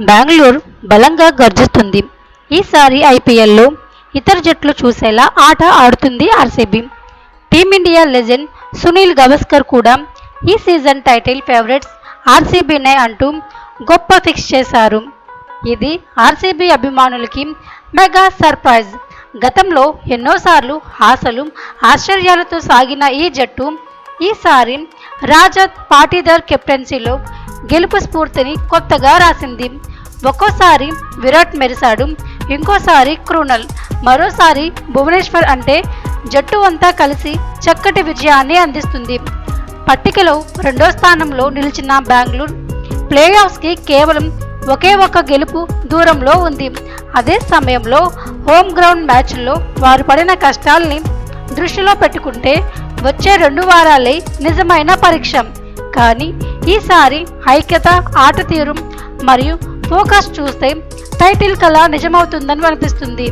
బెంగళూరు బలంగా గర్జిస్తుంది. ఈసారి ఐపీఎల్లో ఇతర జట్లు చూసేలా ఆట ఆడుతుంది RCB. Team India legend Sunil Gavaskar కూడా ఈ సీజన్ టైటిల్ ఫేవరెట్స్ ఆర్సీబీనే అంటూ గొప్ప ఫిక్స్ చేశారు. ఇది ఆర్సీబీ అభిమానులకి మెగా సర్ప్రైజ్. గతంలో ఎన్నోసార్లు ఆశలు ఆశ్చర్యాలతో సాగిన ఈ జట్టు ఈసారి రాజత్ పాటీదార్ కెప్టెన్సీలో గెలుపు స్ఫూర్తిని కొత్తగా రాసింది. ఒక్కోసారి విరాట్ మెరిశాడు, ఇంకోసారి క్రూనల్, మరోసారి భువనేశ్వర్ అంటే జట్టు అంతా కలిసి చక్కటి విజయాన్ని అందిస్తుంది. పట్టికలో 2వ స్థానంలో నిలిచిన బెంగళూరు ప్లేఆఫ్స్కి కేవలం ఒకే ఒక్క గెలుపు దూరంలో ఉంది. అదే సమయంలో హోమ్ గ్రౌండ్ మ్యాచ్ల్లో వారు పడిన కష్టాల్ని దృష్టిలో పెట్టుకుంటే వచ్చే 2 వారాలే నిజమైన పరీక్ష. కానీ ఈసారి ఐక్యత, ఆట తీరు మరియు ఫోకస్ చూస్తే టైటిల్ కల నిజమవుతుందని అనిపిస్తుంది.